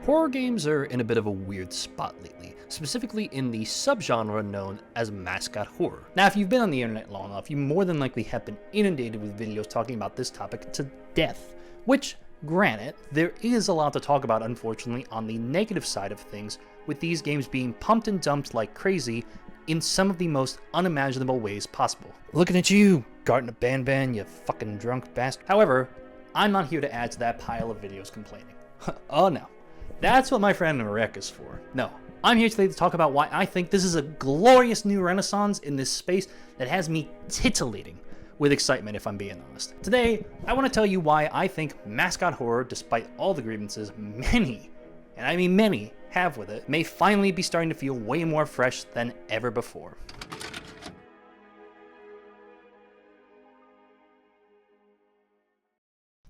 Horror games are in a bit of a weird spot lately, specifically in the subgenre known as Mascot Horror. Now, if you've been on the internet long enough, you more than likely have been inundated with videos talking about this topic to death, which, granted, there is a lot to talk about unfortunately on the negative side of things, with these games being pumped and dumped like crazy in some of the most unimaginable ways possible. Looking at you, Garten of Ban, you fucking drunk bastard. However, I'm not here to add to that pile of videos complaining. Oh no. That's what my friend Marek is for. No, I'm here today to talk about why I think this is a glorious new renaissance in this space that has me titillating with excitement, if I'm being honest. Today, I want to tell you why I think Mascot Horror, despite all the grievances many, and I mean many, have with it, may finally be starting to feel way more fresh than ever before.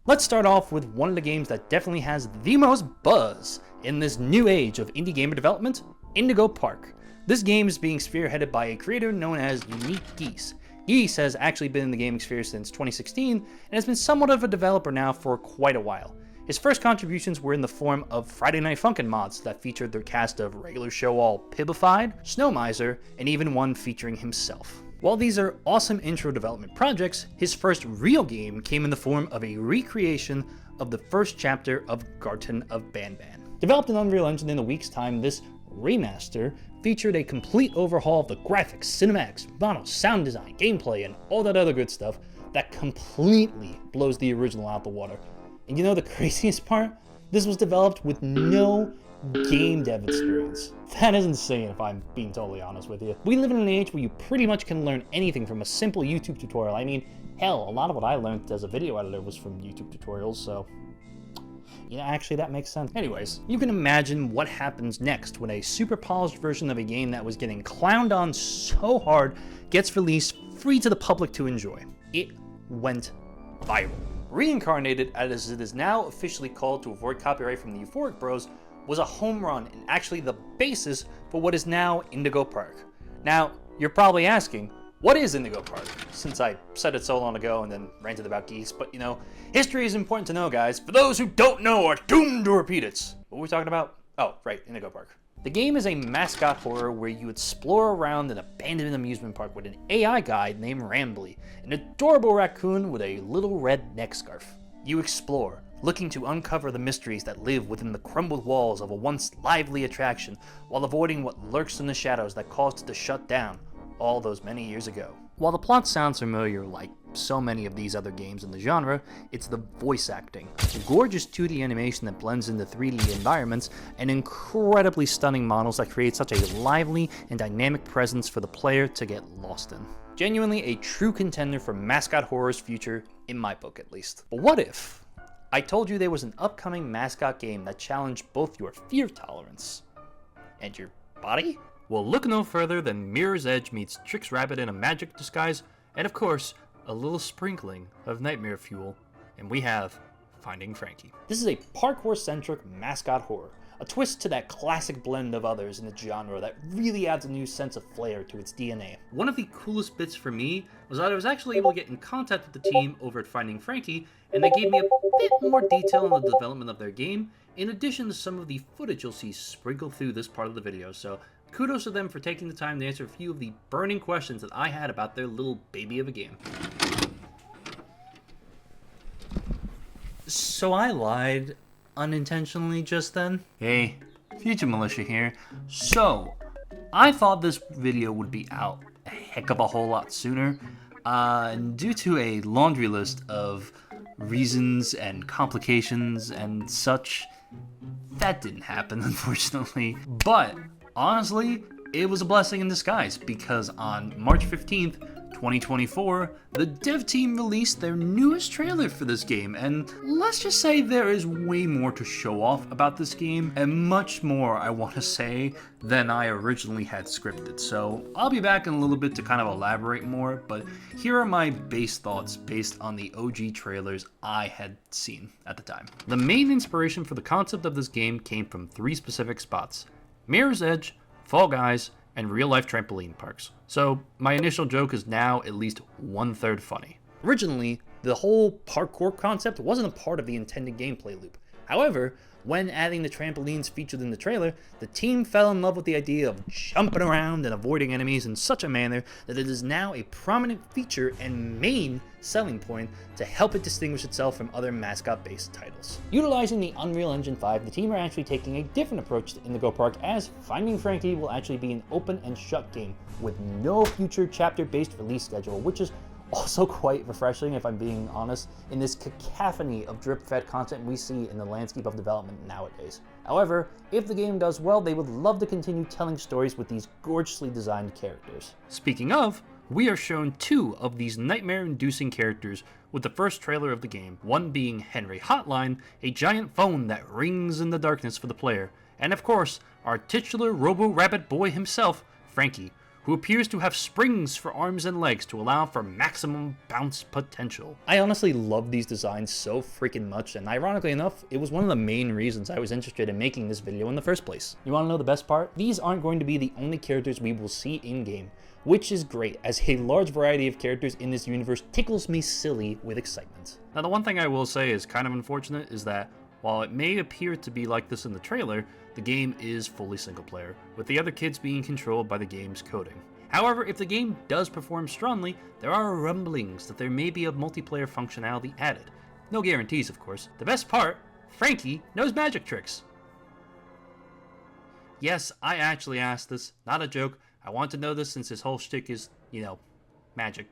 Let's start off with one of the games that definitely has the most buzz in this new age of indie gamer development, Indigo Park. This game is being spearheaded by a creator known as Unique Geese. Geese has actually been in the gaming sphere since 2016 and has been somewhat of a developer now for quite a while. His first contributions were in the form of Friday Night Funkin' mods that featured their cast of regular show-all Pibified, Snow Miser, and even one featuring himself. While these are awesome intro development projects, his first real game came in the form of a recreation of the first chapter of Garten of Ban. Developed in Unreal Engine in a week's time, this remaster featured a complete overhaul of the graphics, cinematics, models, sound design, gameplay, and all that other good stuff that completely blows the original out the water. And you know the craziest part? This was developed with no game dev experience. That is insane if I'm being totally honest with you. We live in an age where you pretty much can learn anything from a simple YouTube tutorial. I mean, hell, a lot of what I learned as a video editor was from YouTube tutorials, so yeah, actually that makes sense. Anyways, you can imagine what happens next when a super polished version of a game that was getting clowned on so hard gets released free to the public to enjoy. It went viral. Reincarnated, as it is now officially called to avoid copyright from the Euphoric Bros, was a home run and actually the basis for what is now Indigo Park. Now, you're probably asking, what is Indigo Park? Since I said it so long ago and then ranted about geese, but you know, history is important to know, guys. For those who don't know are doomed to repeat it. What were we talking about? Oh, right, Indigo Park. The game is a mascot horror where you explore around an abandoned amusement park with an AI guide named Rambly, an adorable raccoon with a little red neck scarf. You explore, looking to uncover the mysteries that live within the crumbled walls of a once lively attraction, while avoiding what lurks in the shadows that caused it to shut down all those many years ago. While the plot sounds familiar like so many of these other games in the genre, it's the voice acting, the gorgeous 2D animation that blends into 3D environments, and incredibly stunning models that create such a lively and dynamic presence for the player to get lost in. Genuinely a true contender for Mascot Horror's future, in my book at least. But what if I told you there was an upcoming mascot game that challenged both your fear tolerance and your body? Well, look no further than Mirror's Edge meets Trix Rabbit in a magic disguise, and of course, a little sprinkling of nightmare fuel, and we have Finding Frankie. This is a parkour-centric mascot horror, a twist to that classic blend of others in the genre that really adds a new sense of flair to its DNA. One of the coolest bits for me was that I was actually able to get in contact with the team over at Finding Frankie, and they gave me a bit more detail on the development of their game, in addition to some of the footage you'll see sprinkled through this part of the video, so kudos to them for taking the time to answer a few of the burning questions that I had about their little baby of a game. So I lied unintentionally just then. Hey, Future Militia here. So, I thought this video would be out a heck of a whole lot sooner, due to a laundry list of reasons and complications and such. That didn't happen, unfortunately. But honestly, it was a blessing in disguise, because on March 15th, 2024, the dev team released their newest trailer for this game, and let's just say there is way more to show off about this game, and much more, I want to say, than I originally had scripted. So I'll be back in a little bit to kind of elaborate more, but here are my base thoughts based on the OG trailers I had seen at the time. The main inspiration for the concept of this game came from three specific spots: Mirror's Edge, Fall Guys, and real-life trampoline parks. So my initial joke is now at least 1/3 funny. Originally, the whole parkour concept wasn't a part of the intended gameplay loop. However, When adding the trampolines featured in the trailer, the team fell in love with the idea of jumping around and avoiding enemies in such a manner that it is now a prominent feature and main selling point to help it distinguish itself from other mascot-based titles. Utilizing the Unreal Engine 5, the team are actually taking a different approach to Indigo Park, as Finding Frankie will actually be an open and shut game with no future chapter-based release schedule, which is also quite refreshing, if I'm being honest, in this cacophony of drip-fed content we see in the landscape of development nowadays. However, if the game does well, they would love to continue telling stories with these gorgeously designed characters. Speaking of, we are shown two of these nightmare-inducing characters with the first trailer of the game, one being Henry Hotline, a giant phone that rings in the darkness for the player, and of course, our titular Robo-Rabbit boy himself, Frankie, who appears to have springs for arms and legs to allow for maximum bounce potential. I honestly love these designs so freaking much, and ironically enough, it was one of the main reasons I was interested in making this video in the first place. You wanna know the best part? These aren't going to be the only characters we will see in-game, which is great, as a large variety of characters in this universe tickles me silly with excitement. Now, the one thing I will say is kind of unfortunate is that while it may appear to be like this in the trailer, the game is fully single player, with the other kids being controlled by the game's coding. However, if the game does perform strongly, there are rumblings that there may be a multiplayer functionality added. No guarantees, of course. The best part, Frankie knows magic tricks. Yes, I actually asked this, not a joke. I want to know this since his whole shtick is, you know, magic.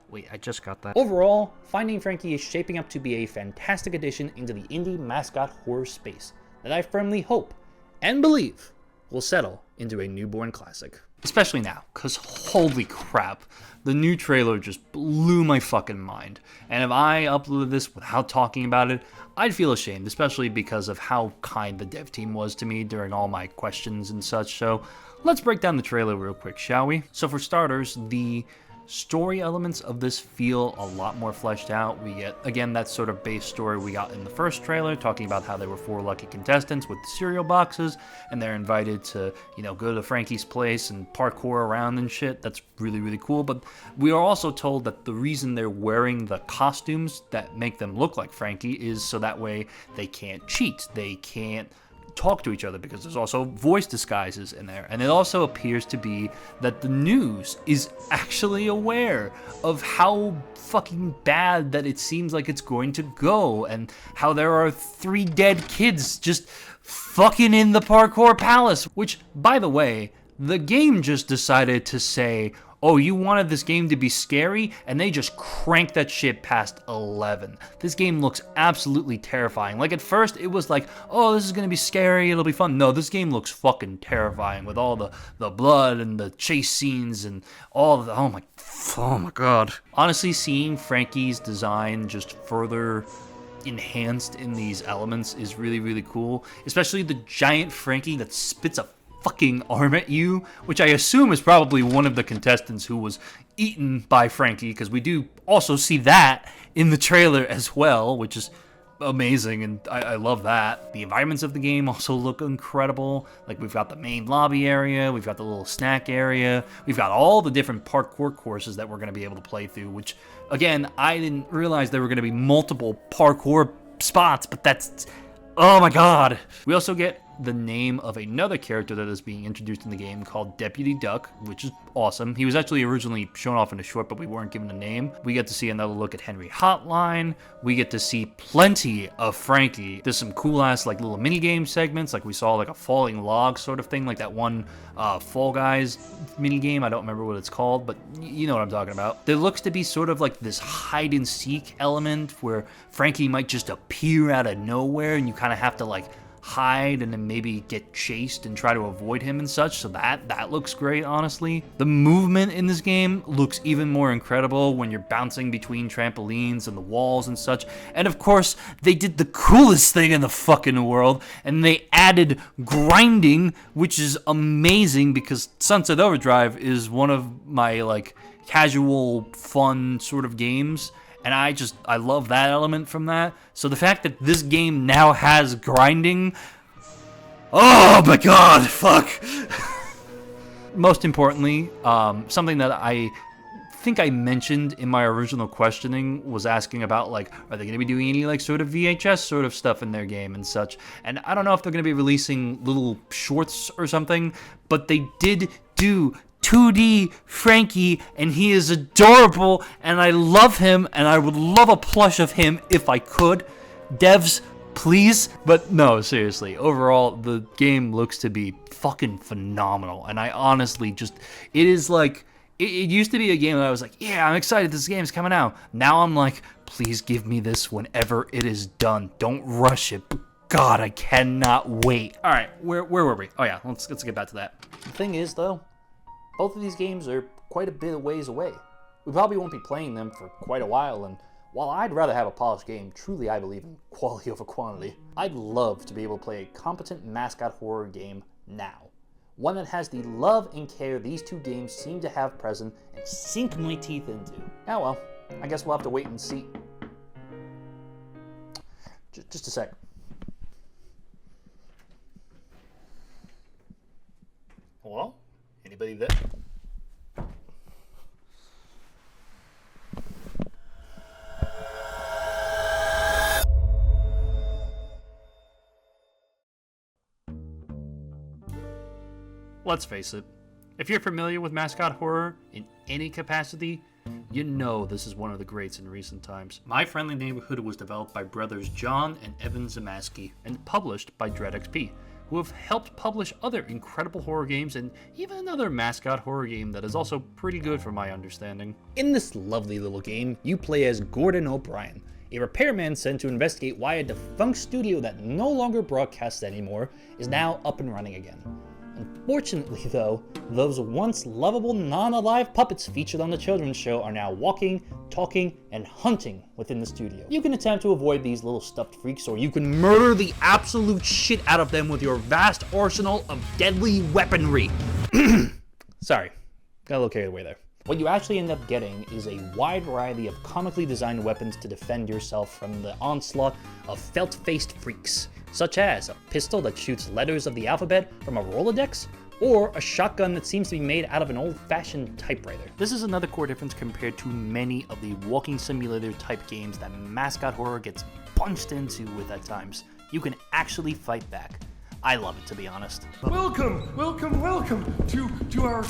Wait, I just got that. Overall, Finding Frankie is shaping up to be a fantastic addition into the indie mascot horror space that I firmly hope and believe will settle into a newborn classic. Especially now, because holy crap, the new trailer just blew my fucking mind. And if I uploaded this without talking about it, I'd feel ashamed, especially because of how kind the dev team was to me during all my questions and such. So let's break down the trailer real quick, shall we? So for starters, the story elements of this feel a lot more fleshed out. We get, again, that sort of base story we got in the first trailer, talking about how there were 4 lucky contestants with the cereal boxes, and they're invited to, you know, go to Frankie's place and parkour around and shit. That's really, really cool. But we are also told that the reason they're wearing the costumes that make them look like Frankie is so that way they can't cheat. They can't talk to each other, because there's also voice disguises in there. And it also appears to be that the news is actually aware of how fucking bad that it seems like it's going to go, and how there are 3 dead kids just fucking in the parkour palace, which, by the way, the game just decided to say, oh, you wanted this game to be scary, and they just cranked that shit past 11. This game looks absolutely terrifying. Like, at first, it was like, oh, this is gonna be scary, it'll be fun. No, this game looks fucking terrifying with all the blood and the chase scenes and all of the, oh my god. Honestly, seeing Frankie's design just further enhanced in these elements is really, really cool. Especially the giant Frankie that spits a fucking arm at you, which I assume is probably one of the contestants who was eaten by Frankie, because we do also see that in the trailer as well, which is amazing, and I love that. The environments of the game also look incredible. Like, we've got the main lobby area, we've got the little snack area, we've got all the different parkour courses that we're going to be able to play through, which, again, I didn't realize there were going to be multiple parkour spots, but that's, oh my god. We also get the name of another character that is being introduced in the game called Deputy Duck, which is awesome. He was actually originally shown off in a short, but we weren't given a name. We get to see another look at Henry Hotline. We get to see plenty of Frankie. There's some cool ass like little mini game segments, like we saw like a falling log sort of thing, like that one Fall Guys mini game. I don't remember what it's called, but you know what I'm talking about. There looks to be sort of like this hide and seek element where Frankie might just appear out of nowhere, and you kind of have to like hide and then maybe get chased and try to avoid him and such. So that looks great, honestly. The movement in this game looks even more incredible when you're bouncing between trampolines and the walls and such. And of course, they did the coolest thing in the fucking world, and they added grinding, which is amazing because Sunset Overdrive is one of my like casual fun sort of games. And I love that element from that. So the fact that this game now has grinding, oh my god, fuck. Most importantly, something that I think I mentioned in my original questioning was asking about, like, are they going to be doing any, like, sort of VHS sort of stuff in their game and such? And I don't know if they're going to be releasing little shorts or something, but they did do 2D Frankie, and he is adorable, and I love him, and I would love a plush of him if I could. Devs, please. But no, seriously, overall, the game looks to be fucking phenomenal, and I honestly just, it is like, it used to be a game that I was like, yeah, I'm excited this game's coming out. Now I'm like, please give me this whenever it is done. Don't rush it. God, I cannot wait. All right, where were we? Oh yeah, let's get back to that. The thing is, though, both of these games are quite a bit of ways away. We probably won't be playing them for quite a while, and while I'd rather have a polished game, truly I believe in quality over quantity, I'd love to be able to play a competent Mascot Horror game now. One that has the love and care these two games seem to have present and sink my teeth into. Oh well, I guess we'll have to wait and see. Just a sec. Hello? Anybody there? Let's face it, if you're familiar with Mascot Horror in any capacity, you know this is one of the greats in recent times. My Friendly Neighborhood was developed by brothers John and Evan Zamaski and published by DreadXP, who have helped publish other incredible horror games and even another Mascot Horror game that is also pretty good from my understanding. In this lovely little game, you play as Gordon O'Brien, a repairman sent to investigate why a defunct studio that no longer broadcasts anymore is now up and running again. Unfortunately, though, those once lovable non-alive puppets featured on the children's show are now walking, talking, and hunting within the studio. You can attempt to avoid these little stuffed freaks, or you can murder the absolute shit out of them with your vast arsenal of deadly weaponry. Sorry, got a little carried away there. What you actually end up getting is a wide variety of comically designed weapons to defend yourself from the onslaught of felt-faced freaks, such as a pistol that shoots letters of the alphabet from a Rolodex, or a shotgun that seems to be made out of an old-fashioned typewriter. This is another core difference compared to many of the walking simulator type games that Mascot Horror gets punched into with at times. You can actually fight back. I love it, to be honest. Welcome to our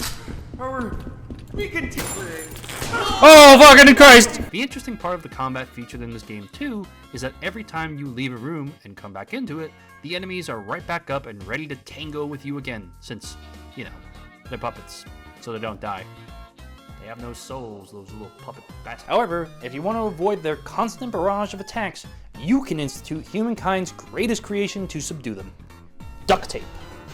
we continue. Oh, fucking Christ! The interesting part of the combat featured in this game, too, is that every time you leave a room and come back into it, the enemies are right back up and ready to tango with you again, since, you know, they're puppets, so they don't die. They have no souls, those little puppet bastards. However, if you want to avoid their constant barrage of attacks, you can institute humankind's greatest creation to subdue them: duct tape.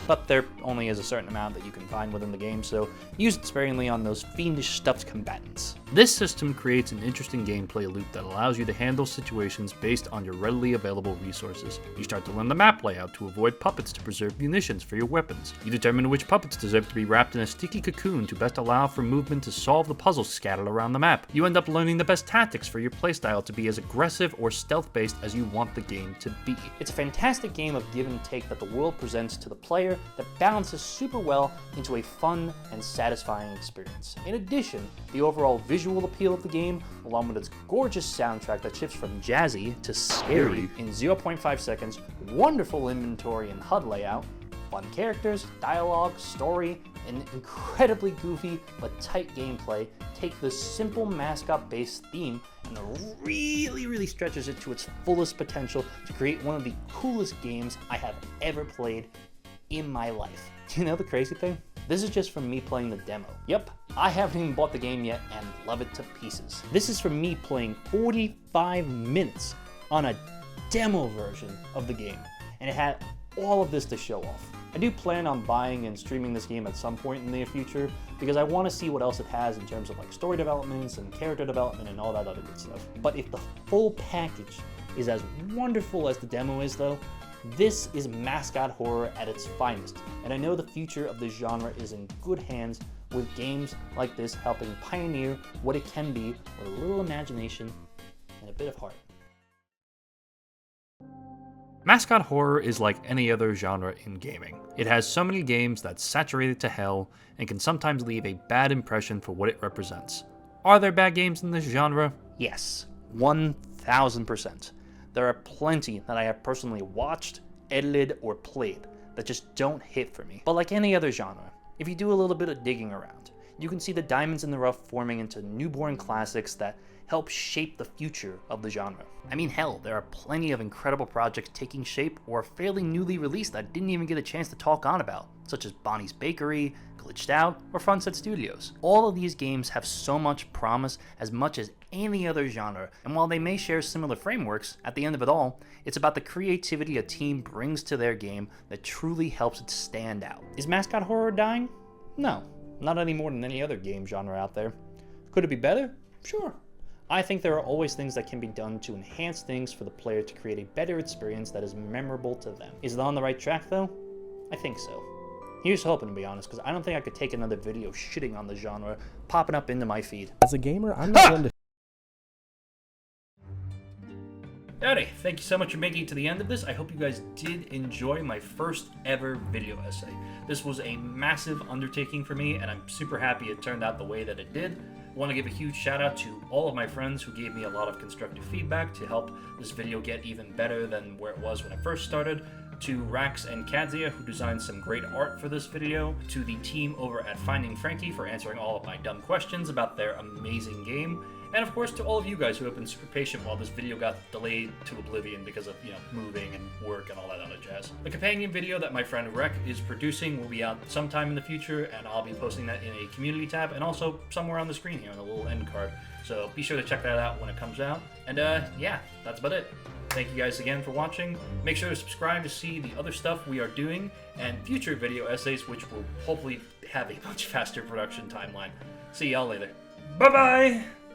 But there only is a certain amount that you can find within the game, so use it sparingly on those fiendish stuffed combatants. This system creates an interesting gameplay loop that allows you to handle situations based on your readily available resources. You start to learn the map layout to avoid puppets to preserve munitions for your weapons. You determine which puppets deserve to be wrapped in a sticky cocoon to best allow for movement to solve the puzzles scattered around the map. You end up learning the best tactics for your playstyle to be as aggressive or stealth-based as you want the game to be. It's a fantastic game of give and take that the world presents to the player that balances super well into a fun and satisfying experience. In addition, the overall visual appeal of the game, along with its gorgeous soundtrack that shifts from jazzy to scary in 0.5 seconds, wonderful inventory and HUD layout, fun characters, dialogue, story, and incredibly goofy but tight gameplay, take this simple mascot-based theme and really stretches it to its fullest potential to create one of the coolest games I have ever played in my life. Do you know the crazy thing? This is just from me playing the demo. Yep, I haven't even bought the game yet and love it to pieces. This is from me playing 45 minutes on a demo version of the game, and it had all of this to show off. I do plan on buying and streaming this game at some point in the near future because I want to see what else it has in terms of like story developments and character development and all that other good stuff. But if the full package is as wonderful as the demo is though, this is Mascot Horror at its finest, and I know the future of this genre is in good hands with games like this helping pioneer what it can be with a little imagination and a bit of heart. Mascot Horror is like any other genre in gaming. It has so many games that's saturated to hell and can sometimes leave a bad impression for what it represents. Are there bad games in this genre? Yes, 1000%. There are plenty that I have personally watched, edited, or played that just don't hit for me. But like any other genre, if you do a little bit of digging around, you can see the diamonds in the rough forming into newborn classics that help shape the future of the genre. I mean, hell, there are plenty of incredible projects taking shape or fairly newly released that didn't even get a chance to talk on about, such as Bonnie's Bakery, Glitched Out, or Funset Studios. All of these games have so much promise as much as any other genre, and while they may share similar frameworks, at the end of it all, it's about the creativity a team brings to their game that truly helps it stand out. Is Mascot Horror dying? No, not any more than any other game genre out there. Could it be better? Sure. I think there are always things that can be done to enhance things for the player to create a better experience that is memorable to them. Is it on the right track though? I think so. Here's hoping, to be honest, because I don't think I could take another video shitting on the genre popping up into my feed. As a gamer, I'm not going to... Howdy, thank you so much for making it to the end of this. I hope you guys did enjoy my first ever video essay. This was a massive undertaking for me, and I'm super happy it turned out the way that it did. I want to give a huge shout out to all of my friends who gave me a lot of constructive feedback to help this video get even better than where it was when I first started. To Rax and Kadzia, who designed some great art for this video, to the team over at Finding Frankie for answering all of my dumb questions about their amazing game, and of course to all of you guys who have been super patient while this video got delayed to oblivion because of, moving and work and all that other jazz. The companion video that my friend Rek is producing will be out sometime in the future, and I'll be posting that in a community tab and also somewhere on the screen here on the little end card. So be sure to check that out when it comes out. And yeah, that's about it. Thank you guys again for watching. Make sure to subscribe to see the other stuff we are doing and future video essays, which will hopefully have a much faster production timeline. See y'all later. Bye-bye!